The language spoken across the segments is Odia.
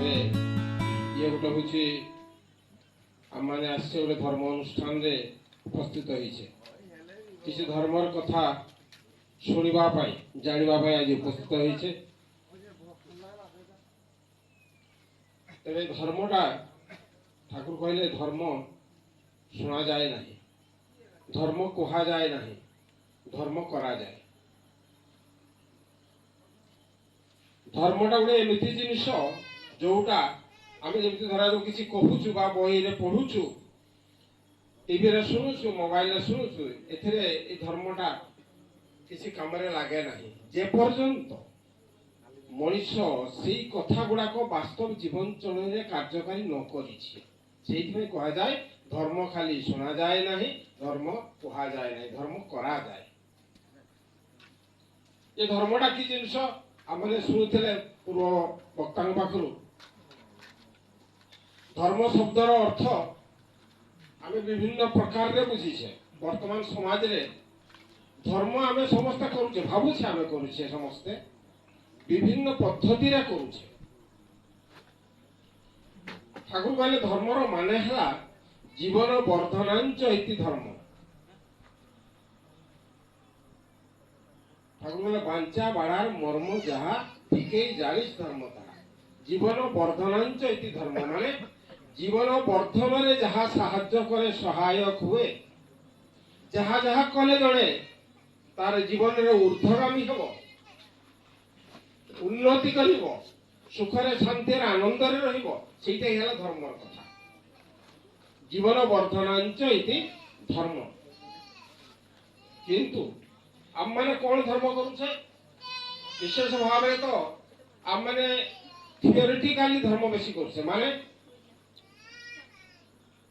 ଏବେ ଇଏ ଗୋଟେ ହେଉଛି ଆମମାନେ ଆସିଛେ ଗୋଟେ ଧର୍ମ ଅନୁଷ୍ଠାନରେ ଉପସ୍ଥିତ ହେଇଛେ କିଛି ଧର୍ମର କଥା ଶୁଣିବା ପାଇଁ ଜାଣିବା ପାଇଁ ଆଜି ଉପସ୍ଥିତ ହେଇଛେ। ତେବେ ଧର୍ମଟା ଠାକୁର କହିଲେ ଧର୍ମ ଶୁଣାଯାଏ ନାହିଁ, ଧର୍ମ କୁହାଯାଏ ନାହିଁ, ଧର୍ମ କରାଯାଏ। ଧର୍ମଟା ଗୋଟେ ଏମିତି ଜିନିଷ ଯୋଉଟା ଆମେ ଯେମିତି ଧରାଯାଉ କିଛି କହୁଛୁ ବା ବହିରେ ପଢୁଛୁ, ଟିଭିରେ ଶୁଣୁଛୁ, ମୋବାଇଲରେ ଶୁଣୁଛୁ, ଏଥିରେ ଏ ଧର୍ମଟା କିଛି କାମରେ ଲାଗେ ନାହିଁ ଯେ ପର୍ଯ୍ୟନ୍ତ ମଣିଷ ସେଇ କଥା ଗୁଡାକ ବାସ୍ତବ ଜୀବନ ଚଳନରେ କାର୍ଯ୍ୟକାରୀ ନ କରିଛି। ସେଇଥିପାଇଁ କୁହାଯାଏ ଧର୍ମ ଖାଲି ଶୁଣାଯାଏ ନାହିଁ, ଧର୍ମ କୁହାଯାଏ ନାହିଁ, ଧର୍ମ କରାଯାଏ। ଏ ଧର୍ମଟା କି ଜିନିଷ ଆମେ ଶୁଣୁଥିଲେ ପୂର୍ବ ବକ୍ତାଙ୍କ ପାଖରୁ। ଧର୍ମ ଶବ୍ଦର ଅର୍ଥ ଆମେ ବିଭିନ୍ନ ପ୍ରକାରରେ ବୁଝିଛେ। ବର୍ତ୍ତମାନ ସମାଜରେ ଧର୍ମ ଆମେ ସମସ୍ତେ କରୁଛେ, ଭାବୁଛେ ଆମେ କରୁଛେ, ସମସ୍ତେ ବିଭିନ୍ନ ପଦ୍ଧତିରେ କରୁଛେ। ଠାକୁର କହିଲେ ଧର୍ମର ମାନେ ହେଲା ଜୀବନ ବର୍ଦ୍ଧନାଞ୍ଚ ଇତି ଧର୍ମ। ଠାକୁର କହିଲେ ବାଞ୍ଚା ବାড়ার মর্ম যাহা ঠিকই জানিস ধর্ম তাহা। জীবন বর্ধনাঞ্চ ইতি ধর্ম মানে জীবন বর্ধନରେ ଯାହା ସାହାଯ୍ୟ କରେ, ସହାୟକ ହୁଏ, ଯାହା ଯାହା କଲେ ଜଣେ ତାର ଜୀବନରେ ଊର୍ଦ୍ଧ୍ୱଗାମୀ ହେବ, ଉନ୍ନତି କରିବ, ସୁଖରେ ଶାନ୍ତିରେ ଆନନ୍ଦରେ ରହିବ, ସେଇଟାই ହେଲା ଧର୍ମର କଥା। ଜୀବନ ବର୍ଦ୍ଧନାଞ୍ଚ ଇତି ଧର୍ମ। କିନ୍ତୁ ଆମମାନେ କଣ ଧର୍ମ କରୁଛେ? ବିଶେଷ ଭାବରେ ତ ଆମମାନେ ଥିଓରିଟିକାଲି ଧର୍ମ ବେଶୀ କରୁଛେ। ମାନେ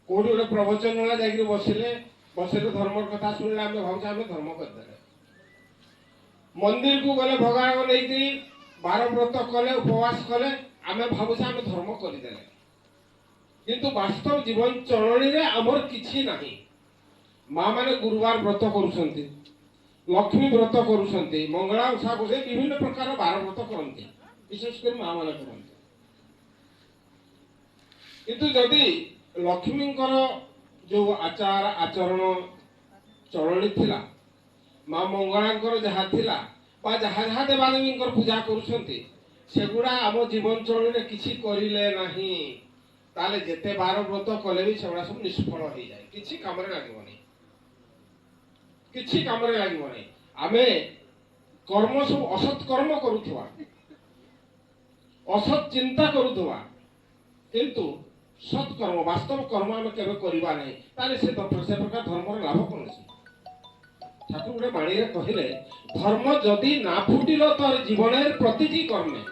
କୋଉଠି ଗୋଟେ ପ୍ରବଚନ ହେଲା ଯାଇକିରି ବସିଲେ ଧର୍ମର କଥା ଶୁଣିଲେ ଆମେ ଭାବୁଛେ ଆମେ ଧର୍ମ କରିଦେଲେ। ମନ୍ଦିରକୁ ଗଲେ ଭଗବାନ ନେଇକିରି ବାର ବ୍ରତ କଲେ, ଉପବାସ କଲେ, ଆମେ ଭାବୁଛେ ଆମେ ଧର୍ମ କରିଦେଲେ। କିନ୍ତୁ ବାସ୍ତବ ଜୀବନ ଚଳଣିରେ ଆମର କିଛି ନାହିଁ। ମା ମାନେ ଗୁରୁବାର ବ୍ରତ କରୁଛନ୍ତି, ଲକ୍ଷ୍ମୀ ବ୍ରତ କରୁଛନ୍ତି, ମଙ୍ଗଳା ଓଷା କରୁଛନ୍ତି, ବିଭିନ୍ନ ପ୍ରକାର ବାର ବ୍ରତ କରନ୍ତି, ବିଶେଷ କରି ମା ମାନେ କରନ୍ତି। କିନ୍ତୁ ଯଦି ଲକ୍ଷ୍ମୀଙ୍କର ଯୋଉ ଆଚାର ଆଚରଣ ଚଳଣି ଥିଲା, ମା ମଙ୍ଗଳାଙ୍କର ଯାହା ଥିଲା ବା ଯାହା ଯାହା ଦେବାଦେବୀଙ୍କର ପୂଜା କରୁଛନ୍ତି, ସେଗୁଡା ଆମ ଜୀବନ ଚଳଣିରେ କିଛି କରିଲେ ନାହିଁ, ତାହେଲେ ଯେତେ ବାର ବ୍ରତ କଲେ ବି ସେଗୁଡା ସବୁ ନିଷ୍ଫଳ ହେଇଯାଏ, କିଛି କାମରେ ଲାଗିବନି, କିଛି କାମରେ ଲାଗିବନି। ଆମେ କର୍ମ ସବୁ ଅସତ୍ କର୍ମ କରୁଥିବା, ଅସତ୍ ଚିନ୍ତା କରୁଥିବା, କିନ୍ତୁ ସତ୍ କର୍ମ ବାସ୍ତବ କର୍ମ ଆମେ କେବେ କରିବା ନାହିଁ, ତାହେଲେ ସେ ପ୍ରକାର ଧର୍ମର ଲାଭ କଣ ଅଛି? ଠାକୁର ଗୋଟେ ବାଣୀରେ କହିଲେ ধর্ম যদি না ফুটিল তোর জীবনের প্রতিটি কর্মে,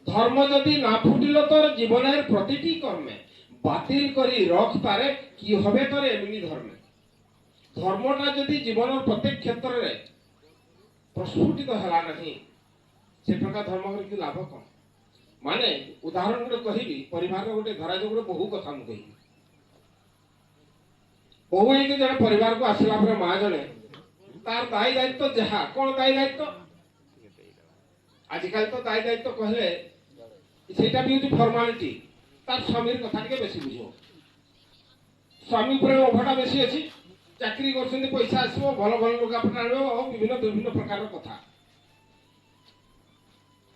ধর্ম যদি না ফুটিল তোর জীবনের প্রতিটি কর্মে, বাতিল করি রখ তারে কি হবে তোর এমনি ধর্মে। ধর্মটা যদি জীবনের প্রত্যেক ক্ষেত্রে প্রস্ফুটিত হেলা ନାହିଁ, সে প্রকার ধর্ম কি লাভ কম? মানে উদাহরণ গোটে কহিবি, পরিবারের গোটে ধরাযাଉ গোটে বহু কথা মু কহিবি। বহু ହେଇକି ଜଣେ ପରିବାରକୁ ଆସିଲା ପରେ ମା ଜଣେ তার দায়ী দায়িত্ব যাহা কোন দায়ী দায়িত্ব, আজকাল তো দায়ী দায়িত্ব কহলে সেটা বি হচ্ছে ফর্মালিটি। তার স্বামীর কথা টিকে বেশি বুঝো, স্বামী উপরে লোভটা বেশি আছে, চাকরি করছেন, পয়সা আসব, ভালো ভালো লুগাপটা আনব, বিভিন্ন বিভিন্ন প্রকার কথা।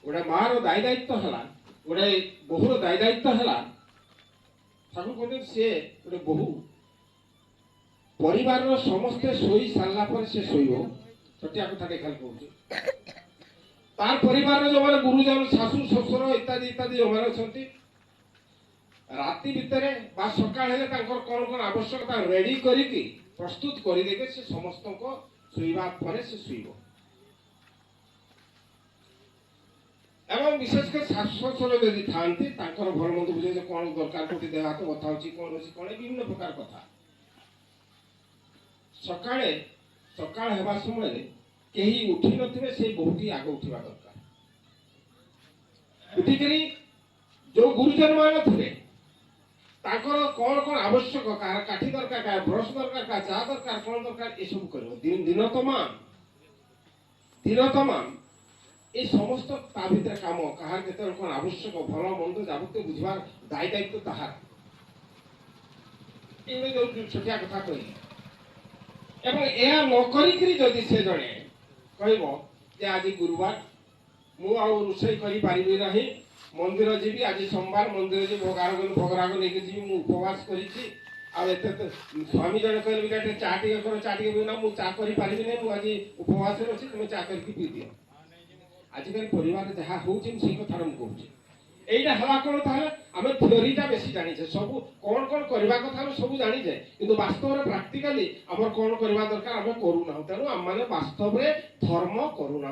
গোটে মার দায়ী দায়িত্ব হেলা, গোটে বহুর দায়ী দায়িত্ব হেলা, ঠাকুর কহিলেন সে গোটে বহু ପରିବାରର ସମସ୍ତେ ଶୋଇ ସାରିଲା ପରେ ସେ ଶୋଇବ, ଛୋଟିଆ କଥାଟେ ଖାଲି କହୁଛି। ତାର ପରିବାରର ଯୋଉମାନେ ଗୁରୁଜନ, ଶାଶୁ ଶ୍ୱଶୁର ଇତ୍ୟାଦି ଇତ୍ୟାଦି ଯୋଉମାନେ ଅଛନ୍ତି, ରାତି ଭିତରେ ବା ସକାଳ ହେଲେ ତାଙ୍କର କଣ କଣ ଆବଶ୍ୟକତା ରେଡି କରିକି ପ୍ରସ୍ତୁତ କରିଦେଇକି ସେ ସମସ୍ତଙ୍କ ଶୋଇବା ପରେ ସେ ଶୋଇବ। ଏବଂ ବିଶେଷ କରି ଶାଶୁ ଶ୍ୱଶୁର ଯଦି ଥାଆନ୍ତି, ତାଙ୍କର ଭଲ ମନ୍ଦ ବୁଝେ ଯେ କଣ ଦରକାର, କୋଉଠି ଦେହ ହାତ ବଥା ହଉଛି, କଣ ଅଛି, କଣ ବିଭିନ୍ନ ପ୍ରକାର କଥା। ସକାଳ ହେବା ସମୟରେ କେହି ଉଠି ନଥିବେ, ସେଇ ବହୁଟି ଆଗ ଉଠିବା ଦରକାର। ଉଠିକରି ଯୋଉ ଗୁରୁଜନ ମାନେ ଥିବେ, ତାଙ୍କର କଣ କଣ ଆବଶ୍ୟକ, କାହାର କାଠି ଦରକାର, କାହାର ବ୍ରଶ ଦରକାର, କାହାର ଚା ଦରକାର, କଣ ଦରକାର, ଏସବୁ କରିବ। ଦିନ ତମାମ এই সমস্ত তা ভিতরে কাম কাহার কেতବେଳେ কোন আবশ্যক ভাল মন্দ যাবতীয় বুঝবার দায়ী দায়িত্ব তাহার। ଏଇଟା ଯୋଉ ଛୋଟିଆ କଥା କହିଲି ଏବଂ ଏହା ନ କରିକିରି ଯଦି ସେ ଜଣେ କହିବ ଯେ ଆଜି ଗୁରୁବାର ମୁଁ ଆଉ ରୋଷେଇ କରିପାରିବି ନାହିଁ, ମନ୍ଦିର ଯିବି, ଆଜି ସୋମବାର ମନ୍ଦିର ଯିବି, ଭୋଗରାଗ ନେଇକି ଯିବି, ମୁଁ ଉପବାସ କରିଛି, ଆଉ ଏତେ ସ୍ୱାମୀ ଜଣେ କହିଲେ ଟିକେ ଚା ଟିକେ କର, ଚା ଟିକେ ପିଉ ନା, ମୁଁ ଚା କରିପାରିବି ନାହିଁ, ମୁଁ ଆଜି ଉପବାସରେ ଅଛି, ତୁମେ ଚା କରିକି ପିଇଦିଅ। ଆଜିକାଲି ପରିବାରରେ ଯାହା ହଉଛି ମୁଁ ସେଇ କଥାଟା ମୁଁ କହୁଛି। এইটা হওয়া কোন তাহলে আমি থিওরিটা বেশি জানিছে, সবু কোন কোন করিবা কথা আমি সবু জানিছে, কিন্তু বাস্তবরে প্র্যাকটিক্যালি আমার কোন করিবা দরকার আমি করু না। তেণু আমি মানে বাস্তবরে ধর্ম করু না।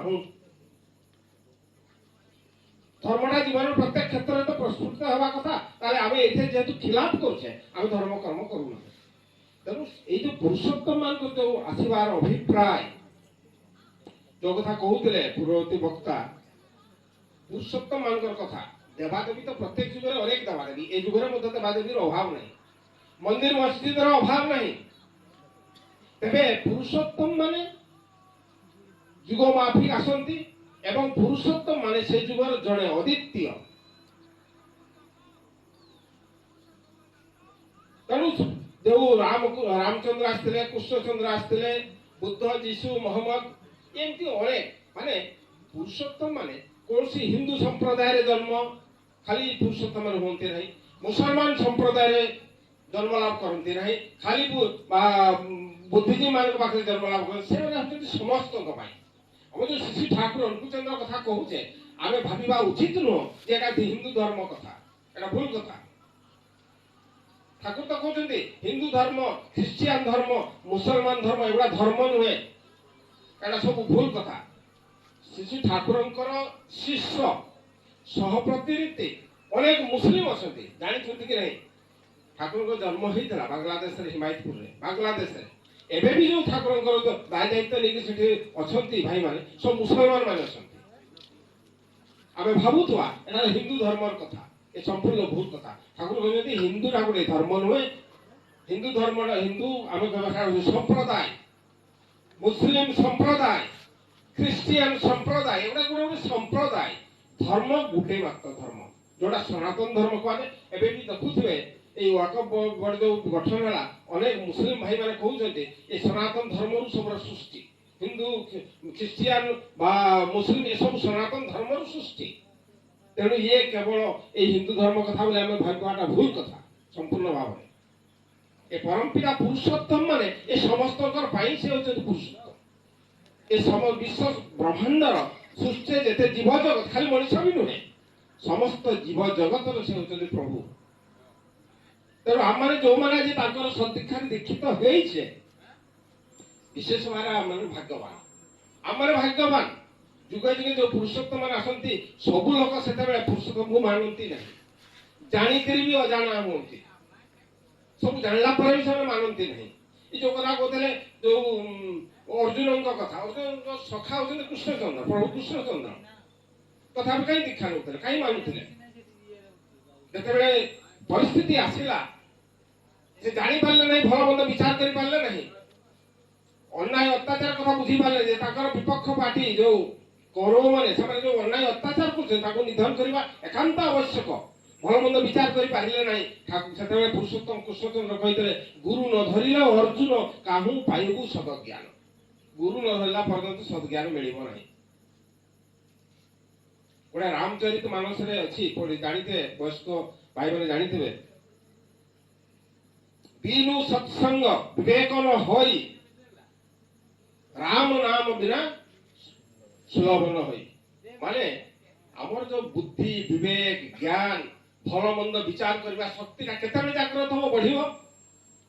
ধর্মটা জীবনের প্রত্যেক ক্ষেত্রে তো প্রস্ফুটিত হওয়া কথা, তাহলে আমি এতে যেহেতু খিলাফ করছে আমি ধর্ম কর্ম করু না। তেণু এই যে পুরুষোত্তম ମାନଙ୍କ যে আসিবার অভিপ্রায় যে কথা কହୁଥିଲେ পূর্ববর্তী বক্তা, পুরুষোত্তম ମାନଙ୍କର কথা, দেবাদেবী তো প্রত্যেক যুগের অনেক দেবাদেবী, এই যুগের মধ্যে দেবাদেবীর অভাব নাই, মন্দির মসজিদের অভাব নাই। তেবে পুরুষোত্তম মানে যুগ মাফিক আসନ୍ତି এবং পুরুষোত্তম মানে সেই যুগর জଣେ অদ্বিতীয়। ତେଣୁ ଯୋଉ ରାମଚନ୍ଦ୍ର ଆସିଥିଲେ, କୃଷ୍ଣଚନ୍ଦ୍ର ଆସିଥିଲେ, ବୁଦ୍ଧ, ଯୀଶୁ, ମହମ୍ମଦ, ଏମିତି ଅନେକ ମାନେ ପୁରୁଷୋତ୍ତମ ମାନେ କୌଣସି ହିନ୍ଦୁ ସମ୍ପ୍ରଦାୟରେ ଜନ୍ମ ଖାଲି ପୁରୁଷୋତ୍ତମ ହୁଅନ୍ତି ନାହିଁ, ମୁସଲମାନ ସମ୍ପ୍ରଦାୟରେ ଜନ୍ମ ଲାଭ କରନ୍ତି ନାହିଁ, ଖାଲି ବୁଦ୍ଧିଜୀବୀ ମାନଙ୍କ ପାଖରେ ଜନ୍ମ ଲାଭ କରନ୍ତି, ସେମାନେ ହେଉଛନ୍ତି ସମସ୍ତଙ୍କ ପାଇଁ। ଆମେ ଯୋଉ ଶ୍ରୀ ଠାକୁର ଅନୁକୂଳଚନ୍ଦ୍ର କଥା କହୁଛେ ଆମେ ଭାବିବା ଉଚିତ ନୁହଁ ଯେ ଏଟା ହିନ୍ଦୁ ଧର୍ମ କଥା, ଏଟା ଭୁଲ କଥା। ଠାକୁର ତ କହୁଛନ୍ତି ହିନ୍ଦୁ ଧର୍ମ, ଖ୍ରୀଷ୍ଟିଆନ ଧର୍ମ, ମୁସଲମାନ ଧର୍ମ ଏଗୁଡ଼ା ଧର୍ମ ନୁହେଁ, ଏଟା ସବୁ ଭୁଲ କଥା। ଶ୍ରୀ ଠାକୁରଙ୍କର ଶିଷ୍ୟ ସହପ୍ରତିନିଧି ଅନେକ ମୁସଲିମ ଅଛନ୍ତି, ଜାଣିଛନ୍ତି କି ନାହିଁ? ଠାକୁରଙ୍କ ଜନ୍ମ ହେଇଥିଲା ବାଂଲାଦେଶରେ, ହିମାୟତପୁରରେ, ବାଂଲାଦେଶରେ। ଏବେ ବି ଯୋଉ ଠାକୁରଙ୍କର ଦାୟ ଦାୟିତ୍ୱ ନେଇକି ସେଠି ଅଛନ୍ତି ଭାଇମାନେ, ସବୁ ମୁସଲମାନ ମାନେ ଅଛନ୍ତି। ଆମେ ଭାବୁଥିବା ଏଟା ହିନ୍ଦୁ ଧର୍ମର କଥା, ଏ ସମ୍ପୂର୍ଣ୍ଣ ଭୁଲ କଥା। ଠାକୁର କହିଛନ୍ତି ହିନ୍ଦୁଟା ଗୋଟେ ଧର୍ମ ନୁହେଁ, ହିନ୍ଦୁ ଧର୍ମଟା ହିନ୍ଦୁ ଆମେ ସମ୍ପ୍ରଦାୟ, ମୁସଲିମ ସମ୍ପ୍ରଦାୟ, ଖ୍ରୀଷ୍ଟିଆନ ସମ୍ପ୍ରଦାୟ, ଏଗୁଡ଼ା ଗୋଟେ ଗୋଟେ ସମ୍ପ୍ରଦାୟ। ଧର୍ମ ଗୋଟେ ମାତ୍ର ଧର୍ମ, ଯୋଉଟା ସନାତନ ଧର୍ମ କୁହାଯାଏ। ଏବେ ବି ଦେଖୁଥିବେ এই ওয়াকফ বোর্ড ଯୋଉ ଗଠନ ହେଲା, ଅନେକ ମୁସଲିମ ଭାଇମାନେ କହୁଛନ୍ତି ଏ ସନାତନ ଧର୍ମରୁ ସବୁର ସୃଷ୍ଟି, ହିନ୍ଦୁ, ଖ୍ରୀଷ୍ଟିଆନ ବା ମୁସଲିମ ଏସବୁ ସନାତନ ଧର୍ମରୁ ସୃଷ୍ଟି। ତେଣୁ ଇଏ କେବଳ ଏଇ ହିନ୍ଦୁ ଧର୍ମ କଥା ବୋଲି ଆମେ ଭାବିବାଟା ଭୁଲ କଥା ସମ୍ପୂର୍ଣ୍ଣ ଭାବରେ। ଏ ପରମପିତା ପୁରୁଷୋତ୍ତମ ମାନେ ଏ ସମସ୍ତଙ୍କର ପାଇଁ ସେ ହେଉଛନ୍ତି ପୁରୁଷୋତ୍ତମ। ଏ ବିଶ୍ୱ ବ୍ରହ୍ମାଣ୍ଡର ସୃଷ୍ଟିରେ ଯେତେ ଜୀବ ଜଗତ, ଖାଲି ମଣିଷ ବି ନୁହେଁ, ସମସ୍ତ ଜୀବ ଜଗତର ସେ ହେଉଛନ୍ତି ପ୍ରଭୁ। ତେଣୁ ଆମମାନେ ଯୋଉମାନେ ଆଜି ତାଙ୍କର ସଦୀକ୍ଷାରେ ଦୀକ୍ଷିତ ହେଇଛେ, ବିଶେଷ ଭାବରେ ଆମମାନେ ଭାଗ୍ୟବାନ, ଆମମାନେ ଭାଗ୍ୟବାନ। ଯୁଗେ ଯୁଗେ ଯୋଉ ପୁରୁଷୋତ୍ତମ ମାନେ ଆସନ୍ତି, ସବୁ ଲୋକ ସେତେବେଳେ ପୁରୁଷୋତ୍ତମକୁ ମାନନ୍ତି ନାହିଁ, ଜାଣିକିରି ବି ଅଜାଣା ହୁଅନ୍ତି, ସବୁ ଜାଣିଲା ପରେ ବି ସେମାନେ ମାନନ୍ତି ନାହିଁ। ଏ ଯୋଉ କଥା କହୁଥିଲେ ଯୋଉ ଅର୍ଜୁନଙ୍କ କଥା, ଅର୍ଜୁନଙ୍କ ସଖା ହଉଛନ୍ତି କୃଷ୍ଣଚନ୍ଦ୍ର, ପ୍ରଭୁ କୃଷ୍ଣଚନ୍ଦ୍ର, ତଥାପି କାହିଁ ଦୀକ୍ଷା ନେଉଥିଲେ, କାହିଁ ମାନୁଥିଲେ? ଯେତେବେଳେ ପରିସ୍ଥିତି ଆସିଲା, ସେ ଜାଣିପାରିଲେ ନାହିଁ, ଭଲ ମନ୍ଦ ବିଚାର କରିପାରିଲେ ନାହିଁ, ଅନ୍ୟାୟ ଅତ୍ୟାଚାର କଥା ବୁଝିପାରିଲେ ଯେ ତାଙ୍କର ବିପକ୍ଷ ପାର୍ଟି ଯୋଉ କୌରବ ମାନେ, ସେମାନେ ଯୋଉ ଅନ୍ୟାୟ ଅତ୍ୟାଚାର କରୁଛନ୍ତି ତାକୁ ନିଧନ କରିବା ଏକାନ୍ତ ଆବଶ୍ୟକ, ଭଲ ମନ୍ଦ ବିଚାର କରିପାରିଲେ ନାହିଁ। ସେତେବେଳେ ପୁରୁଷୋତ୍ତମ କୃଷ୍ଣଚନ୍ଦ୍ର କହିଥିଲେ, ଗୁରୁ ନ ଧରିଲେ ଅର୍ଜୁନ କାହୁଁ ପାଇବୁ ସଦଜ୍ଞାନ, ଗୁରୁ ନ ଧରିଲା ପର୍ଯ୍ୟନ୍ତ ସଦଜ୍ଞାନ ମିଳିବ ନାହିଁ। ଗୋଟେ ରାମଚରିତ ମାନସରେ ଅଛି, ଜାଣିଥିବେ, ବୟସ୍କ ଭାଇମାନେ ଜାଣିଥିବେ, ବିନୁ ସତ୍ସଙ୍ଗ ବିବେକ ନ ହୋଇ ରାମ ନାମ ବିନା ସୁଲଭ ନ ହୋଇ। ମାନେ ଆମର ଯୋଉ ବୁଦ୍ଧି, ବିବେକ, ଜ୍ଞାନ, ଭଲ ମନ୍ଦ ବିଚାର କରିବା ଶକ୍ତିଟା କେତେବେଳେ ଜାଗ୍ରତ ହବ, ବଢିବ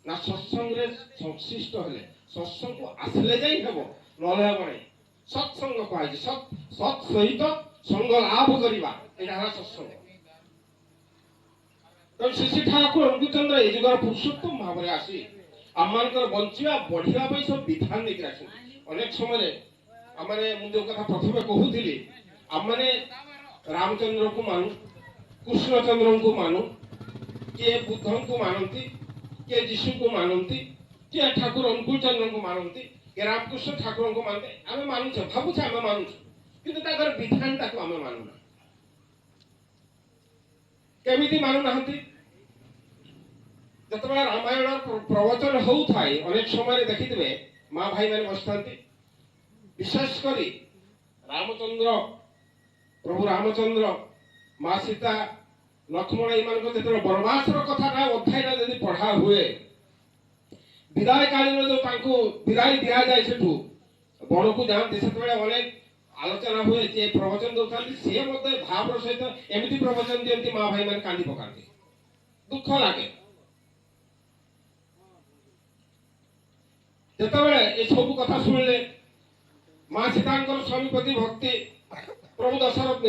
ନା ସତ୍ସଙ୍ଗରେ ସଂଶ୍ଳିଷ୍ଟ ହେଲେ, ସତ୍ସଙ୍ଗକୁ ଆସିଲେ ଯାଇ ହେବ, ନହେଲେ ହେବ ନାହିଁ। ସତ୍ସଙ୍ଗ କୁହାଯାଇଛି, ସତ୍ ସହିତ ସଙ୍ଗ ଲାଭ କରିବା, ଏଇଟା ହେଲା ସତ୍ସଙ୍ଗ। ତେଣୁ ଶ୍ରୀ ଠାକୁର ଅନୁକୂଳଚନ୍ଦ୍ର ଏ ଯୁଗର ପୁରୁଷୋତ୍ତମ ଭାବରେ ଆସି ଆମମାନଙ୍କର ବଞ୍ଚିବା ବଢିବା ପାଇଁ ସବୁ ବିଧାନ ଦେଇକି ଆସିଛନ୍ତି। ଅନେକ ସମୟରେ ଆମମାନେ, ମୁଁ ଯୋଉ କଥା ପ୍ରଥମେ କହୁଥିଲି, ଆମମାନେ ରାମଚନ୍ଦ୍ରଙ୍କୁ ମାନୁ, କୃଷ୍ଣଚନ୍ଦ୍ରଙ୍କୁ ମାନୁ, କିଏ ବୁଦ୍ଧଙ୍କୁ ମାନନ୍ତି, କିଏ ଯୀଶୁଙ୍କୁ ମାନନ୍ତି, କିଏ ଠାକୁର ଅନୁକୂଳଚନ୍ଦ୍ରଙ୍କୁ ମାନନ୍ତି, କିଏ ରାମକୃଷ୍ଣ ଠାକୁରଙ୍କୁ ମାନନ୍ତି। ଆମେ ମାନୁଛେ, ଭାବୁଛେ ଆମେ ମାନୁଛୁ, କିନ୍ତୁ ତାଙ୍କର ବିଧାନଟାକୁ ଆମେ ମାନୁନା। କେମିତି ମାନୁନାହାନ୍ତି? ଯେତେବେଳେ ରାମାୟଣ ପ୍ରବଚନ ହଉଥାଏ ଅନେକ ସମୟରେ ଦେଖିଥିବେ ମା ଭାଇମାନେ ବସିଥାନ୍ତି। ବିଶେଷ କରି ରାମଚନ୍ଦ୍ର, ପ୍ରଭୁ ରାମଚନ୍ଦ୍ର, ମା ସୀତା, ଲକ୍ଷ୍ମଣ ଏମାନଙ୍କ ଯେତେବେଳେ ବନବାସର କଥାଟା ଅଧ୍ୟାୟଟା ଯଦି ପଢା ହୁଏ, ବିଦାୟ କାଳୀନ ଯୋଉ ତାଙ୍କୁ ବିଦାୟ ଦିଆଯାଏ ସେଠୁ ବଣକୁ ଯାଆନ୍ତି, ସେତେବେଳେ ଅନେକ ଆଲୋଚନା ହୁଏ। ଯେ ପ୍ରବଚନ ଦଉଥାନ୍ତି ସିଏ ମଧ୍ୟ ଭାବର ସହିତ ଏମିତି ପ୍ରବଚନ ଦିଅନ୍ତି ମା ଭାଇମାନେ କାନ୍ଦି ପକାନ୍ତି, ଦୁଃଖ ଲାଗେ। ଯେତେବେଳେ ଏସବୁ କଥା ଶୁଣିଲେ, ମା ସୀତାଙ୍କର ସ୍ୱାମୀ ପ୍ରତି ଭକ୍ତି, ପ୍ରଭୁ ଦଶରଥ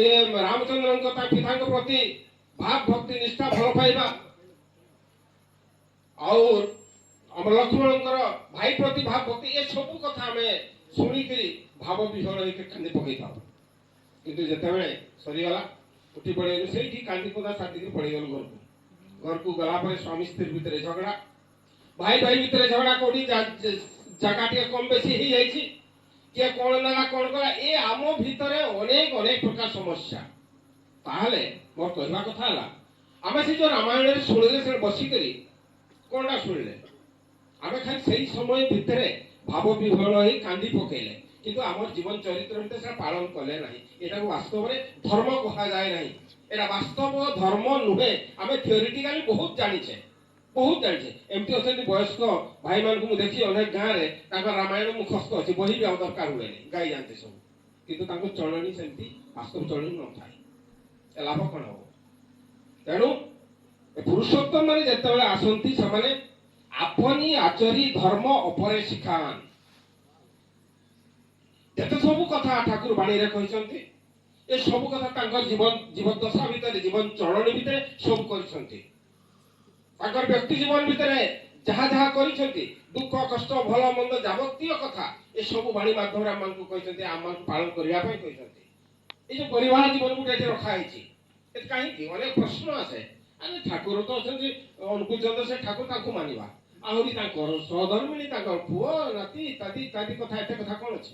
ରାମଚନ୍ଦ୍ରଙ୍କ ତା ପିତାଙ୍କ ପ୍ରତି ଭାବ ଭକ୍ତି ନିଷ୍ଠା ଭଲ ପାଇବା, ଆଉ ଆମର ଲକ୍ଷ୍ମଣଙ୍କର ଭାଇ ପ୍ରତି ଭାବ ଭକ୍ତି, ଏସବୁ କଥା ଆମେ ଶୁଣିକିରି ଭାବ ବିହ୍ୱଳ ହେଇକି କାନ୍ଦି ପକେଇଥାଉ। କିନ୍ତୁ ଯେତେବେଳେ ସରିଗଲା, ଉଠି ପଳେଇଲୁ, ସେଇଠି କାନ୍ଦି ପଦା ସାଥିକି ପଳେଇଗଲୁ ଘରକୁ। ଘରକୁ ଗଲା ପରେ ସ୍ୱାମୀ ସ୍ତ୍ରୀ ଭିତରେ ଝଗଡ଼ା, ଭାଇ ଭାଇ ଭିତରେ ଝଗଡ଼ା, କୋଉଠି ଜାଗା ଟିକେ କମ ବେଶୀ ହେଇଯାଇଛି, କିଏ କଣ ନେଲା କଣ କଲା, ଏ ଆମ ଭିତରେ ଅନେକ ଅନେକ ପ୍ରକାର ସମସ୍ୟା। ତାହେଲେ ମୋର କହିବା କଥା ହେଲା, ଆମେ ସେ ଯୋଉ ରାମାୟଣରେ ଶୁଣିଲେ, ସେ ବସିକରି କଣଟା ଶୁଣିଲେ, ଆମେ ଖାଲି ସେଇ ସମୟ ଭିତରେ ଭାବ ବିହ୍ୱଳ ହେଇ କାନ୍ଦି ପକେଇଲେ, କିନ୍ତୁ ଆମର ଜୀବନ ଚରିତ୍ର ଭିତରେ ସେଟା ପାଳନ କଲେ ନାହିଁ। ଏଟାକୁ ବାସ୍ତବରେ ଧର୍ମ କୁହାଯାଏ ନାହିଁ। ଏଟା ବାସ୍ତବ ଧର୍ମ ନୁହେଁ। ଆମେ ଥିଓରିଟିକାଲି ବହୁତ ଜାଣିଛେ। ଏମିତି ଅଛନ୍ତି ବୟସ୍କ ଭାଇମାନଙ୍କୁ ମୁଁ ଦେଖି ଅନେକ ଗାଁରେ ତାଙ୍କର ରାମାୟଣ ମୁଖସ୍ଥ ଅଛି, ବହି ବି ଆଉ ଦରକାର ହୁଏନି, ଗାଇ ଯାଆନ୍ତି ସବୁ, କିନ୍ତୁ ତାଙ୍କ ଚଳଣି ସେମିତି ବାସ୍ତବ ଚଳଣି ନଥାଏ। ଲାଭ କଣ ହବ? ତେଣୁ ପୁରୁଷୋତ୍ତମ ମାନେ ଯେତେବେଳେ ଆସନ୍ତି, ସେମାନେ ଆପନି ଆଚରି ଧର୍ମ ଅପରେ ଶିଖାନ୍, ଯେତେ ସବୁ କଥା ଠାକୁର ବାଣୀରେ କହିଛନ୍ତି, ଏ ସବୁ କଥା ତାଙ୍କର ଜୀବଦଶା ଭିତରେ, ଜୀବନ ଚଳଣି ଭିତରେ ସବୁ କରିଛନ୍ତି। ତାଙ୍କର ବ୍ୟକ୍ତି ଜୀବନ ଭିତରେ ଯାହା ଯାହା କରିଛନ୍ତି, ଦୁଃଖ କଷ୍ଟ ଭଲ ମନ୍ଦ ଯାବତୀୟ କଥା, ଏ ସବୁ ବାଣୀ ମାଧ୍ୟମରେ ଆମମାନଙ୍କୁ କହିଛନ୍ତି, ଆମମାନଙ୍କୁ ପାଳନ କରିବା ପାଇଁ କହିଛନ୍ତି। এই যে পরিবার জীবন গুলো এটি রখা হয়েছে, এটা কাহিঁকি অনেক প্রশ্ন আছে। আরে ঠাকুর তো অଛନ୍ତି অনুকূল চন্দ্র, সে ঠাকুর তাকে মানিবা, আহরি তাঙ্কর সহধর্মিণী, তাঙ্কর পুଅ নাতি ইত্যাদি ইত্যাদি কথা, এতে কথা কোন ଅଛି?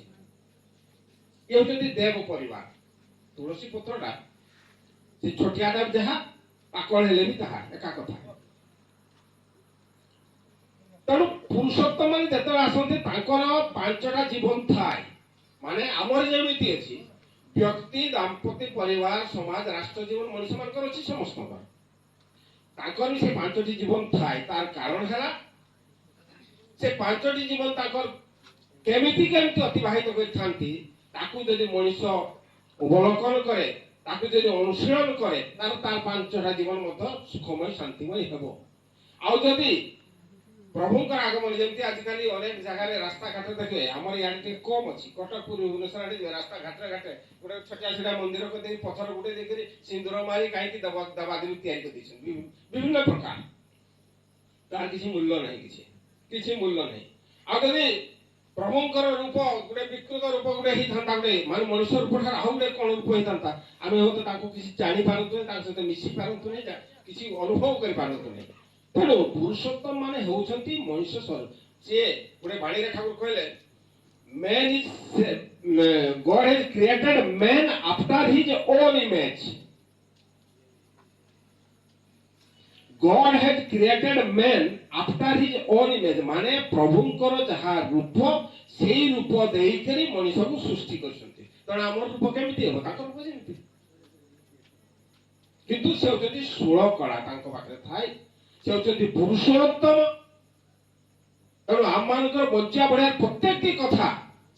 ଏ ହଉଛନ୍ତି ଦେବ ପରିବାର। ତୁଳସୀ ପତ୍ରଟା ସେ ଛୋଟିଆଟା ଯାହା, ପାକଳ ହେଲେ ବି ତାହା ଏକା କଥା। ତେଣୁ ପୁରୁଷୋତ୍ତମ ମାନେ ଯେତେବେଳେ ଆସନ୍ତି, ତାଙ୍କର ପାଞ୍ଚଟା ଜୀବନ ଥାଏ। ମାନେ ଆମର ଯେମିତି ଅଛି ବ୍ୟକ୍ତି, ଦାମ୍ପତ୍ୟ, ପରିବାର, ସମାଜ, ରାଷ୍ଟ୍ର ଜୀବନ ମଣିଷ ମାନଙ୍କର ଅଛି ସମସ୍ତଙ୍କର। ତାଙ୍କର ସେ ପାଞ୍ଚଟି ଜୀବନ ଥାଏ। ତାର କାରଣ ହେଲା, ସେ ପାଞ୍ଚଟି ଜୀବନ ତାଙ୍କର କେମିତି କେମିତି ଅତିବାହିତ କରିଥାନ୍ତି, ତାକୁ ଯଦି ମଣିଷ ଅବଲୋକନ କରେ, ତାକୁ ଯଦି ଅନୁଶୀଳନ କରେ, ତାର ପାଞ୍ଚଟା ଜୀବନ ମଧ୍ୟ ସୁଖମୟ ଶାନ୍ତିମୟ ହେବ। ଆଉ ଯଦି ପ୍ରଭୁଙ୍କର ଆଗମନ, ଯେମିତି ଆଜିକାଲି ଅନେକ ଜାଗାରେ ରାସ୍ତାଘାଟ ଦେଖିବେ, ଆମର ଇଆଡେ ଟିକେ କମ ଅଛି, କଟକ ପୁରୀ ଭୁବନେଶ୍ୱର ଆଡେ ଯିବେ, ରାସ୍ତା ଘାଟରେ ଗୋଟେ ଛୋଟିଆ ଛୋଟିଆ ମନ୍ଦିର କରିଦେଇ ପଥର ଗୋଟେ ଦେଇକରି ସିନ୍ଦୁର ମାରି କାହିଁକି ଦେବାଦେବୀ ତିଆରି କରିଦେଇଛନ୍ତି ବିଭିନ୍ନ ପ୍ରକାର। ତାର କିଛି ମୂଲ୍ୟ ନାହିଁ, କିଛି ମୂଲ୍ୟ ନାହିଁ। ଆଉ ଯଦି ପ୍ରଭୁଙ୍କର ରୂପ ଗୋଟେ ବିକୃତ ରୂପ ଗୋଟେ ହେଇଥାନ୍ତା, ଗୋଟେ ମାନେ ମଣିଷ ରୂପ ଠାରୁ ଆଉ ଗୋଟେ କଣ ରୂପ ହେଇଥାନ୍ତା, ଆମେ ହୁଏତ ତାଙ୍କୁ କିଛି ଜାଣିପାରନ୍ତୁ ନାହିଁ, ତାଙ୍କ ସହିତ ମିଶି ପାରନ୍ତୁ ନାହିଁ, କିଛି ଅନୁଭବ କରିପାରନ୍ତୁ ନାହିଁ। ତେଣୁ ପୁରୁଷୋତ୍ତମ ମାନେ ହେଉଛନ୍ତି ମଣିଷ ସ୍ୱରୂପ। ସିଏ ଗୋଟେ ବାଣୀରେ ଠାକୁର କହିଲେ, man is God has created man after his own image. God had created man after his own image, ମାନେ ପ୍ରଭୁଙ୍କର ଯାହା ରୂପ, ସେଇ ରୂପ ଦେଇକରି ମଣିଷକୁ ସୃଷ୍ଟି କରିଛନ୍ତି। ତେଣୁ ଆମର ରୂପ କେମିତି ହେବ? ତାଙ୍କ ରୂପ ଯେମିତି। କିନ୍ତୁ ସେ ହଉଛନ୍ତି ଷୋଳ କଳା ତାଙ୍କ ପାଖରେ ଥାଏ, ସେ ହଉଛନ୍ତି ପୁରୁଷୋତ୍ତମ। ତେଣୁ ଆମମାନଙ୍କର ବଞ୍ଚିବା ବଢିଆ ପ୍ରତ୍ୟେକଟି କଥା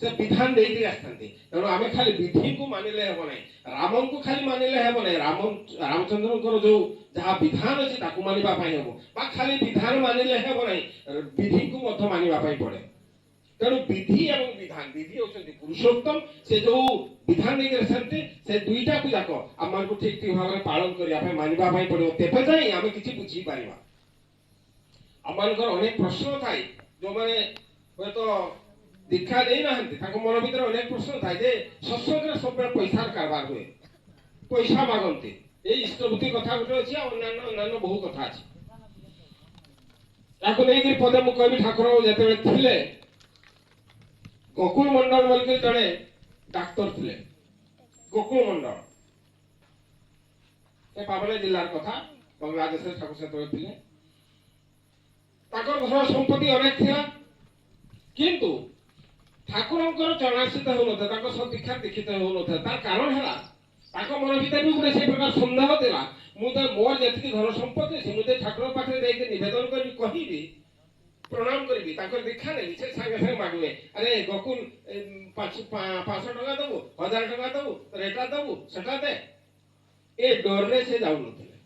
ସେ ବିଧାନ ଦେଇକରି ଆସିଥାନ୍ତି। ତେଣୁ ଆମେ ଖାଲି ବିଧିକୁ ମାନିଲେ ହେବ ନାହିଁ, ରାମଙ୍କୁ ଖାଲି ମାନିଲେ ହେବ ନାହିଁ। ରାମଚନ୍ଦ୍ରଙ୍କର ଯୋଉ ଯାହା ବିଧାନ ଅଛି ତାକୁ ମାନିବା ପାଇଁ ହେବ, ବା ଖାଲି ବିଧାନ ମାନିଲେ ହେବ ନାହିଁ, ବିଧିକୁ ମଧ୍ୟ ମାନିବା ପାଇଁ ପଡେ। ତେଣୁ ବିଧି ଏବଂ ବିଧାନ, ବିଧି ହେଉଛନ୍ତି ପୁରୁଷୋତ୍ତମ, ସେ ଯୋଉ ବିଧାନ ଦେଇକି ଆସିଥାନ୍ତି, ସେ ଦୁଇଟାକୁ ଯାକ ଆମମାନଙ୍କୁ ଠିକ ଠିକ ଭାବରେ ପାଳନ କରିବା ପାଇଁ, ମାନିବା ପାଇଁ ପଡିବ। ତେବେ ଯାଇ ଆମେ କିଛି ବୁଝିପାରିବା। ଆମମାନଙ୍କର ଅନେକ ପ୍ରଶ୍ନ ଥାଏ, ଯୋଉମାନେ ହୁଏତ ଦୀକ୍ଷା ଦେଇନାହାନ୍ତି, ତାଙ୍କ ମନ ଭିତରେ ଅନେକ ପ୍ରଶ୍ନ ଥାଏ ଯେ ସତ୍ସଙ୍ଗରେ ସବୁବେଳେ ପଇସାର କାରବାର ହୁଏ, ପଇସା ମାଗନ୍ତି। ଏଇ ଇଷ୍ଟବୃତ୍ତି କଥା ଗୋଟେ ଅଛି, ଆଉ ଅନ୍ୟାନ୍ୟ ବହୁ କଥା ଅଛି। ତାକୁ ନେଇକି ପଦେ ମୁଁ କହିବି, ଠାକୁର ଯେତେବେଳେ ଥିଲେ, ଗୋକୁଳ ମଣ୍ଡଳ ବୋଲିକି ଜଣେ ଡାକ୍ତର ଥିଲେ, ଗୋକୁଳ ମଣ୍ଡଳ ଏ ପାବନା ଜିଲ୍ଲାର କଥା ବାଂଲାଦେଶରେ ଠାକୁର ସେତେବେଳେ ଥିଲେ। ତାଙ୍କର ଘର ସମ୍ପତ୍ତି ଅନେକ ଥିଲା କିନ୍ତୁ ଠାକୁରଙ୍କର ଚରଣାଶ୍ରିତ ହେଉନଥିଲା, ତାଙ୍କ ସହ ଦୀକ୍ଷା ଦୀକ୍ଷିତ ହେଉନଥିଲା। ତାର କାରଣ ହେଲା ତାଙ୍କ ମନ ଭିତରେ ବି ଗୋଟେ ସେ ପ୍ରକାର ସନ୍ଦେହ ଥିଲା, ମୁଁ ତ ମୋର ଯେତିକି ଧନ ସମ୍ପତ୍ତି ଅଛି ମୁଁ ତ ଠାକୁରଙ୍କ ପାଖରେ ଯାଇକି ନିବେଦନ କରିବି, କହିବି, ପ୍ରଣାମ କରିବି, ତାଙ୍କର ଦୀକ୍ଷା ନେବି, ସେ ସାଙ୍ଗେ ସାଙ୍ଗେ ମାଗିବେ, ଆରେ ଗୋକୁଲ 500 ଟଙ୍କା ଦେବୁ, 1000 ଟଙ୍କା ଦେବୁ, ଏଟା ଦେବୁ, ସେଟା ଦେ। ଏ ଡରରେ ସେ ଯାଉନଥିଲେ।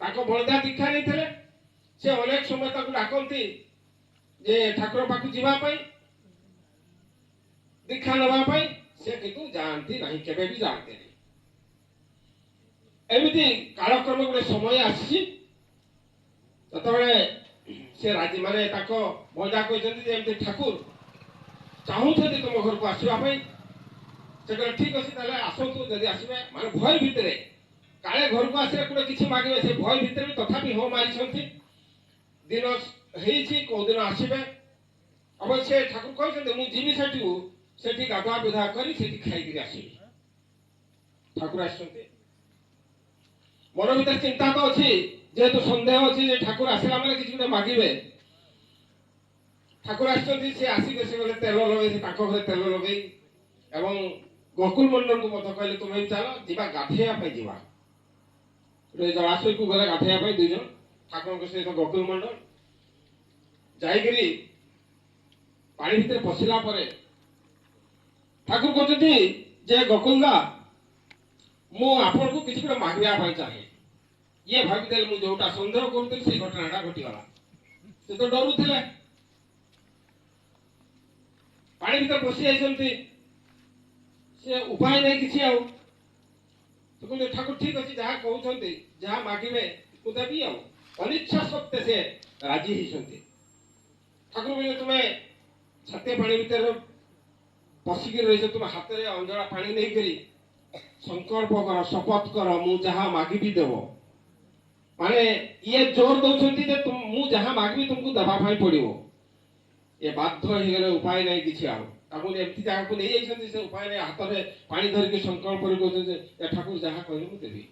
ତାଙ୍କ ବଳଦା ଦୀକ୍ଷା ନେଇଥିଲେ, ସେ ଅନେକ ସମୟ ତାକୁ ଡାକନ୍ତି ଯେ ଠାକୁର ପାଖକୁ ଯିବା ପାଇଁ, ଦୀକ୍ଷା ନେବା ପାଇଁ, ସେ କିନ୍ତୁ ଯାଆନ୍ତି ନାହିଁ, କେବେ ବି ଯାଆନ୍ତି ନାହିଁ। ଏମିତି କାଳକ୍ରମେ ଗୋଟେ ସମୟ ଆସିଛି ଯେତେବେଳେ ସେ ରାଜି ମାନେ ତାଙ୍କ ବଳଦା କହିଛନ୍ତି ଯେ ଏମିତି ଠାକୁର ଚାହୁଁଛନ୍ତି ତୁମ ଘରକୁ ଆସିବା ପାଇଁ। ସେ କହିଲେ ଠିକ ଅଛି ତାହେଲେ ଆସନ୍ତୁ, ଯଦି ଆସିବେ ମାନେ ଭୟ ଭିତରେ କାଳେ ଘରକୁ ଆସିଲେ ଗୋଟେ କିଛି ମାଗିବେ, ସେ ଭୟ ଭିତରେ ବି ତଥାପି ହଁ ମାରିଛନ୍ତି। ଦିନ ହେଇଛି, କୋଉ ଦିନ ଆସିବେ। ଅବଶ୍ୟ ଠାକୁର କହିଛନ୍ତି ମୁଁ ଯିବି ସେଠିକୁ, ସେଠି ଗାଧୁଆ ବିଧା କରି ସେଠି ଖାଇକିରି ଆସିବି। ଠାକୁର ଆସିଛନ୍ତି, ମନ ଭିତରେ ଚିନ୍ତା ତ ଅଛି, ଯେହେତୁ ସନ୍ଦେହ ଅଛି ଯେ ଠାକୁର ଆସିଲା ମାନେ କିଛି ଗୋଟେ ମାଗିବେ। ଠାକୁର ଆସିଛନ୍ତି, ସେ ଆସିକି ସେ ଗଲେ ତେଲ ଲଗେଇ, ତାଙ୍କ ଘରେ ତେଲ ଲଗେଇ ଏବଂ ଗୋକୁଲ ମଣ୍ଡଳକୁ ମଧ୍ୟ କହିଲେ ତୁମେ ବି ଚାଲ ଯିବା, ଗାଧେଇବା ପାଇଁ ଯିବା। ଜଳାଶୟକୁ ଗଲେ ଗାଧେଇବା ପାଇଁ 2 ଜଣ ଠାକୁରଙ୍କ ସହିତ ଗୋକୁଲ ମଣ୍ଡଳ ଯାଇକିରି ପାଣି ଭିତରେ ପଶିଲା ପରେ ଠାକୁର କହୁଛନ୍ତି ଯେ ଗୋକୁଲଦା ମୁଁ ଆପଣଙ୍କୁ କିଛି ଗୋଟେ ମାଗିବା ପାଇଁ ଚାହେଁ। ଇଏ ଭାବିଦେଲେ ମୁଁ ଯୋଉଟା ସନ୍ଦେହ କରୁଥିଲି ସେଇ ଘଟଣାଟା ଘଟିଗଲା। ସେ ତ ଡରୁଥିଲେ, ପାଣି ଭିତରେ ପଶି ଯାଇଛନ୍ତି, ସେ ଉପାୟ ନାହିଁ କିଛି। ଆଉ କହିଲେ ଠାକୁର ଠିକ ଅଛି, ଯାହା କହୁଛନ୍ତି, ଯାହା ମାଗିବେ ମୁଁ ଦେବି। ଆଉ ଅନିଚ୍ଛା ସତ୍ତ୍ୱେ ସେ ରାଜି ହେଇଛନ୍ତି। ଠାକୁର କହିଲେ ତୁମେ ଛାତିଏ ପାଣି ଭିତରେ ପଶିକି ରହିଛ, ତୁମ ହାତରେ ଅଞ୍ଜଳା ପାଣି ନେଇକରି ସଂକଳ୍ପ କର, ଶପଥ କର, ମୁଁ ଯାହା ମାଗିବି ଦେବ। ମାନେ ଇଏ ଜୋର ଦଉଛନ୍ତି ଯେ ମୁଁ ଯାହା ମାଗିବି ତୁମକୁ ଦେବା ପାଇଁ ପଡିବ। ଏ ବାଧ୍ୟ ହେଇଗଲେ, ଉପାୟ ନାହିଁ କିଛି। ଆଉ ତାକୁ ଏମିତି ଜାଗାକୁ ନେଇଯାଇଛନ୍ତି, ସେ ଉପାୟ ନାହିଁ, ହାତରେ ପାଣି ଧରିକି ସଂକଳ୍ପ କରି କହୁଛନ୍ତି ଯେ ଠାକୁର ଯାହା କହିବେ ମୁଁ ଦେବି।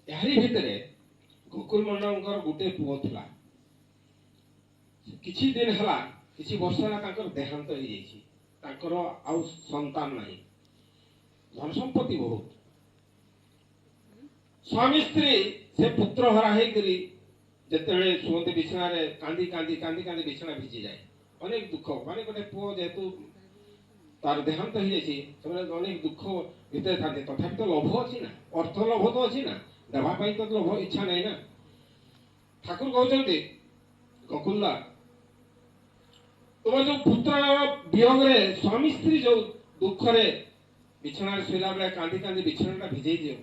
ଏହାରି ଭିତରେ ଗୋକୁଲ ମଣ୍ଡଳଙ୍କର ଗୋଟେ ପୁଅ ଥିଲା। କିଛି ଦିନ ହେଲା, କିଛି ବର୍ଷ ହେଲା ତାଙ୍କର ଦେହାନ୍ତ ହେଇଯାଇଛି। ତାଙ୍କର ଆଉ ସନ୍ତାନ ନାହିଁ, ଧନ ସମ୍ପତ୍ତି ବହୁତ। ସ୍ୱାମୀ ସ୍ତ୍ରୀ ସେ ପୁତ୍ର ହରା ହେଇକରି ଯେତେବେଳେ ଶୁଅନ୍ତି ବିଛଣାରେ, କାନ୍ଦି କାନ୍ଦି କାନ୍ଦି କାନ୍ଦି ବିଛଣା ଭିଜିଯାଏ। ଅନେକ ଦୁଃଖ, ମାନେ ଗୋଟେ ପୁଅ ଯେହେତୁ ତାର ଦେହାନ୍ତ ହେଇଯାଇଛି, ସେମାନେ ଅନେକ ଦୁଃଖ ଭିତରେ ଥାନ୍ତି। ତଥାପି ତ ଲୋଭ ଅଛି ନା, ଅର୍ଥ ଲୋଭ ତ ଅଛି ନା, ଦେବା ପାଇଁ ତ ଲୋଭ, ଇଚ୍ଛା ନାହିଁ ନା। ଠାକୁର କହୁଛନ୍ତି ଗୋକୁଲଦା ତୁମର ଯୋଉ ପୁତ୍ରର ବିୟୋଗରେ ସ୍ୱାମୀ ସ୍ତ୍ରୀ ଯୋଉ ଦୁଃଖରେ ବିଛଣାରେ ଶୋଇଲା ବେଳେ କାନ୍ଦି କାନ୍ଦି ବିଛଣାଟା ଭିଜେଇ ଦିଅ।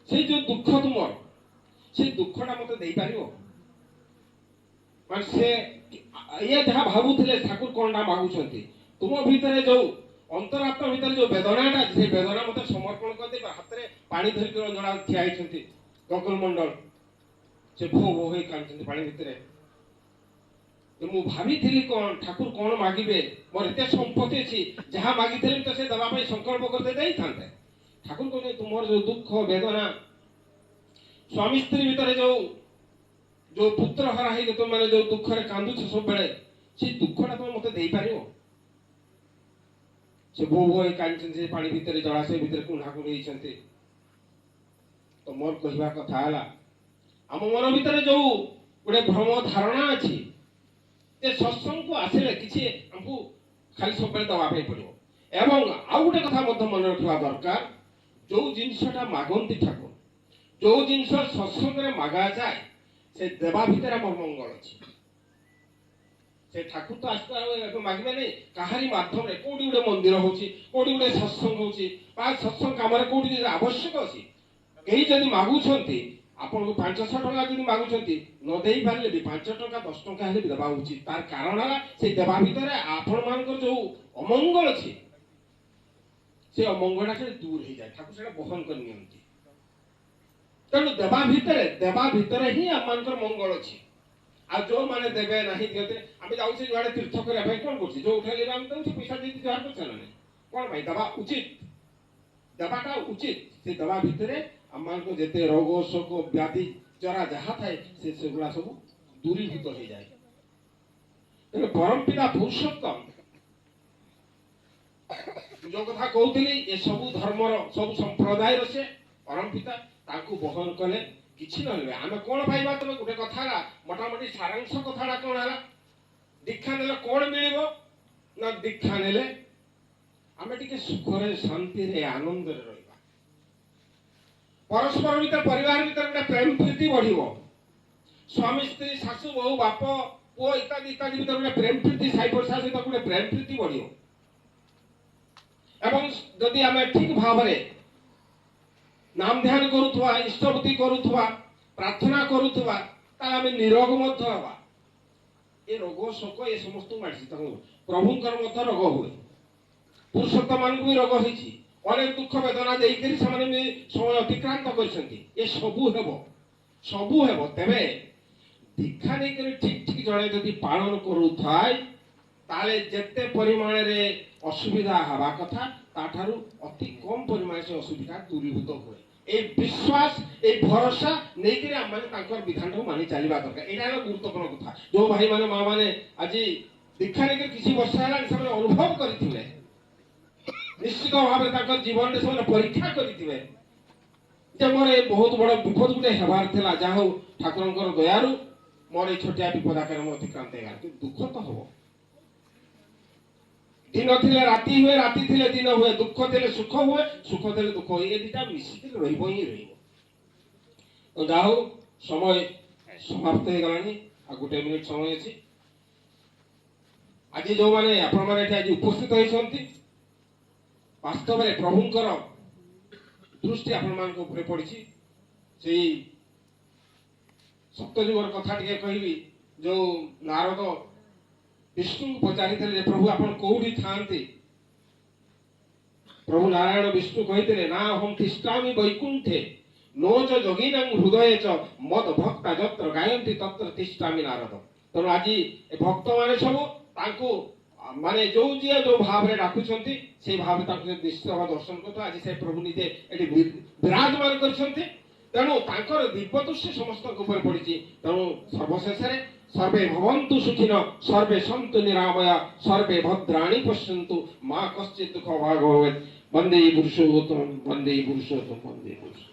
ସେଇ ଯୋଉ ଦୁଃଖ ତୁମର, ସେଇ ଦୁଃଖଟା ମତେ ଦେଇପାରିବ? ମାନେ ସେ ଇଏ ଯାହା ଭାବୁଥିଲେ ଠାକୁର କଣଟା ମାଗୁଛନ୍ତି, ତୁମ ଭିତରେ ଯୋଉ ଅନ୍ତରାତ୍ମା ଭିତରେ ଯୋଉ ବେଦନାଟା, ସେ ବେଦନା ମତେ ସମର୍ପଣ କରିଦେବା। ହାତରେ ପାଣି ଧରିକି ଜଣେ ଠିଆ ହେଇଛନ୍ତି ଗୋକୁଲ ମଣ୍ଡଳ, ସେ ଭୋ ଭୋ ହେଇ କାନ୍ଦୁଛନ୍ତି ପାଣି ଭିତରେ। ମୁଁ ଭାବିଥିଲି କଣ, ଠାକୁର କଣ ମାଗିବେ, ମୋର ଏତେ ସମ୍ପତ୍ତି ଅଛି, ଯାହା ମାଗିଥିଲେ ତ ସେ ଦେବା ପାଇଁ ସଂକଳ୍ପ କରିତେ ଦେଇଥାନ୍ତେ। ଠାକୁର କହୁଛନ୍ତି ତୁମର ଯୋଉ ଦୁଃଖ ବେଦନା, ସ୍ୱାମୀ ସ୍ତ୍ରୀ ଭିତରେ ଯୋଉ ଯୋଉ ପୁତ୍ର ହରା ହେଇକି ତୁମେ ମାନେ ଯୋଉ ଦୁଃଖରେ କାନ୍ଦୁଛ ସବୁବେଳେ, ସେଇ ଦୁଃଖଟା ତୁମେ ମତେ ଦେଇପାରିବ? ସେ ବୋ ବୋ ହେଇ କାନ୍ଦୁଛନ୍ତି, ସେ ପାଣି ଭିତରେ, ଜଳାଶୟ ଭିତରେ କୁଣ୍ଢା କୁଣ୍ଡି ହେଇଛନ୍ତି। ତ ମୋର କହିବା କଥା ହେଲା, ଆମ ମନ ଭିତରେ ଯୋଉ ଗୋଟେ ଭ୍ରମ ଧାରଣା ଅଛି ଯେ ସତ୍ସଙ୍ଗକୁ ଆସିଲେ କିଛି ଆମକୁ ଖାଲି ସବୁବେଳେ ଦେବା ପାଇଁ ପଡିବ। ଏବଂ ଆଉ ଗୋଟେ କଥା ମଧ୍ୟ ମନେ ରଖିବା ଦରକାର, ଯୋଉ ଜିନିଷଟା ମାଗନ୍ତି ଠାକୁର, ଯୋଉ ଜିନିଷ ସତ୍ସଙ୍ଗରେ ମାଗାଯାଏ, ସେ ଦେବା ଭିତରେ ଆମର ମଙ୍ଗଳ ଅଛି। ସେ ଠାକୁର ତ ଆସିବା ମାଗିବେ ନାହିଁ, କାହାରି ମାଧ୍ୟମରେ କୋଉଠି ଗୋଟେ ମନ୍ଦିର ହଉଛି, କୋଉଠି ଗୋଟେ ସତ୍ସଙ୍ଗ ହଉଛି, ବା ସତ୍ସଙ୍ଗ କାମରେ କୋଉଠି ଆବଶ୍ୟକ ଅଛି, କେହି ଯଦି ମାଗୁଛନ୍ତି, ଆପଣଙ୍କୁ 500 ଟଙ୍କା ଯଦି ମାଗୁଛନ୍ତି, ନ ଦେଇ ପାରିଲେ ବି 5 ଟଙ୍କା 10 ଟଙ୍କା ହେଲେ ବି ଦେବା ଉଚିତ। ତାର କାରଣ ହେଲା ସେଇ ଦେବା ଭିତରେ ଆପଣ ମାନଙ୍କର ଯୋଉ ଅମଙ୍ଗଳ ଅଛି, ସେ ଅମଙ୍ଗଳଟା ଖାଲି ଦୂର ହେଇଯାଏ, ଠାକୁର ସେଟା ବହନ କରି ନିଅନ୍ତି। ତେଣୁ ଦେବା ଭିତରେ ହିଁ ଆମମାନଙ୍କର ମଙ୍ଗଳ ଅଛି। ଆଉ ଯୋଉମାନେ ଦେବେ ନାହିଁ ଦିଅନ୍ତି ଆମେ ଯାଉଛେ ଯୁଆଡେ ତୀର୍ଥ କରିବା ପାଇଁ କଣ କରୁଛି ଯୋଉ ଉଠାଇଲେ ଆମେ ଦଉଛେ ପଇସା ଦେଇକି ଯାହା କରୁଛେ ନା ନାହିଁ କଣ ପାଇଁ ଦେବା ଉଚିତ ଦେବାଟା ଉଚିତ ସେ ଦେବା ଭିତରେ ଆମମାନଙ୍କୁ ଯେତେ ରୋଗ ଶୋକ ବ୍ୟାଧି ଜରା ଯାହା ଥାଏ ସେ ସେଗୁଡା ସବୁ ଦୂରୀଭୂତ ହେଇଯାଏ ତେଣୁ ପରମ ପିତା ପୁରୁଷୋତ୍ତମ ଯୋଉ କଥା କହୁଥିଲି ଏ ସବୁ ଧର୍ମର ସବୁ ସମ୍ପ୍ରଦାୟର ସେ ପରମ ପିତା ତାଙ୍କୁ ବହନ କଲେ କିଛି ନହେଲେ ଆମେ କଣ ପାଇବା ତମେ ଗୋଟେ କଥା ହେଲା ମୋଟାମୋଟି ସାରାଂଶ କଥାଟା କଣ ହେଲା ଦୀକ୍ଷା ନେଲେ କଣ ମିଳିବ ନା ଦୀକ୍ଷା ନେଲେ ଆମେ ଟିକେ ସୁଖରେ ଶାନ୍ତିରେ ଆନନ୍ଦରେ ରହିବା ପରସ୍ପର ଭିତରେ ପରିବାର ଭିତରେ ଗୋଟେ ପ୍ରେମ ପ୍ରୀତି ବଢିବ ସ୍ୱାମୀ ସ୍ତ୍ରୀ ଶାଶୁ ବୋହୁ ବାପ ପୁଅ ଇତ୍ୟାଦି ଇତ୍ୟାଦି ଭିତରେ ଗୋଟେ ପ୍ରେମ ପ୍ରୀତି ସାଇ ପଡ଼ିଶା ସହିତ ଗୋଟେ ପ୍ରେମ ପ୍ରୀତି ବଢିବ ଏବଂ ଯଦି ଆମେ ଠିକ ଭାବରେ ନାମ ଧ୍ୟାନ କରୁଥିବା ଇଷ୍ଟବୃତ୍ତି କରୁଥିବା ପ୍ରାର୍ଥନା କରୁଥିବା ତାହେଲେ ଆମେ ନିରୋଗ ମଧ୍ୟ ହେବା ଏ ରୋଗ ଶୋକ ଏ ସମସ୍ତଙ୍କୁ ମାଡ଼ିଛି ତାଙ୍କୁ ପ୍ରଭୁଙ୍କର ମଧ୍ୟ ରୋଗ ହୁଏ ପୁରୁଷୋତ୍ତମ ମାନଙ୍କୁ ବି ରୋଗ ହେଇଛି ଅନେକ ଦୁଃଖ ବେଦନା ଦେଇକରି ସେମାନେ ବି ସମୟ ଅତିକ୍ରାନ୍ତ କରିଛନ୍ତି ଏ ସବୁ ହେବ ତେବେ ଦୀକ୍ଷା ନେଇକରି ଠିକ ଠିକ ଜଣେ ଯଦି ପାଳନ କରୁଥାଏ ତାହେଲେ ଯେତେ ପରିମାଣରେ ଅସୁବିଧା ହେବା କଥା ତାଠାରୁ ଅତି କମ ପରିମାଣରେ ସେ ଅସୁବିଧା ଦୂରୀଭୂତ ହୁଏ এই বিশ্বাস এই ভরসা নেইকি আমি তাঁর বিধানটাকে মানি চালিবা দরকার এটা হলো গুরুত্বপূর্ণ কথা যে ভাই মানে মা মানে আজি দীক্ষা নেইকি কিছু বর্ষ হেলা সে অনুভব করিথিবে নিশ্চিত ভাবে তাঁর জীবনে সে পরীক্ষা করিথিবে যে মোর এই বহুত বড় বিপদ গুটে হেবার থিলা যা হোক ঠাকুরঙ্কর দয়ারু মোর এই ছোটিয়া বিপদ আকারে মো অতিক্রান্ত হয়ে গেল কিন্তু দুঃখ তো হব दिन थिले राति हुए राति थिले दिन हुए दुख थिले सुख हुए सुख थिले दुख हुए ये दिटा मिसिक रहिबो ही रहिबो तो जाओ समय समाप्त हो गलानी आ गुटे मिनिट समय अछि आज जो माने आपण माने एठी आज उपस्थित होइछंती वास्तव में प्रभुंकर दृष्टि आपण मान को ऊपर पड़िछि सेही सप्तयुगर कथा टिके कहिबी जो नारद विष्णु को पचारि प्रभु आपण कोठी थांती प्रभु नारायण विष्णु कहिते ना हम तिष्ठामि वैकुंठे नो च जोगिनं हृदये च मद भक्ता जत्र गायन्ति तत्र तिष्ठामि नारद तो आज भक्त माने सब तांको माने जो जे जो भाव रे राखुछंती से भाव तांको निश्चित भाव दर्शन करतो आज से प्रभु निजे एटी विराजमान करछंती तेणु तांकर दिव्य दृश्य समस्त ऊपर पड़िछि तेणु सर्वशेष रे सर्वे भवन्तु सुखिनो सर्वे सन्तु निरामया सर्वे भद्राणि पश्यन्तु मा कश्चित् दुःख भाग भवेत् वन्दे पुरुषोत्तमं वन्दे पुरुषोत्तमं वन्दे पुरुषोत्तमं।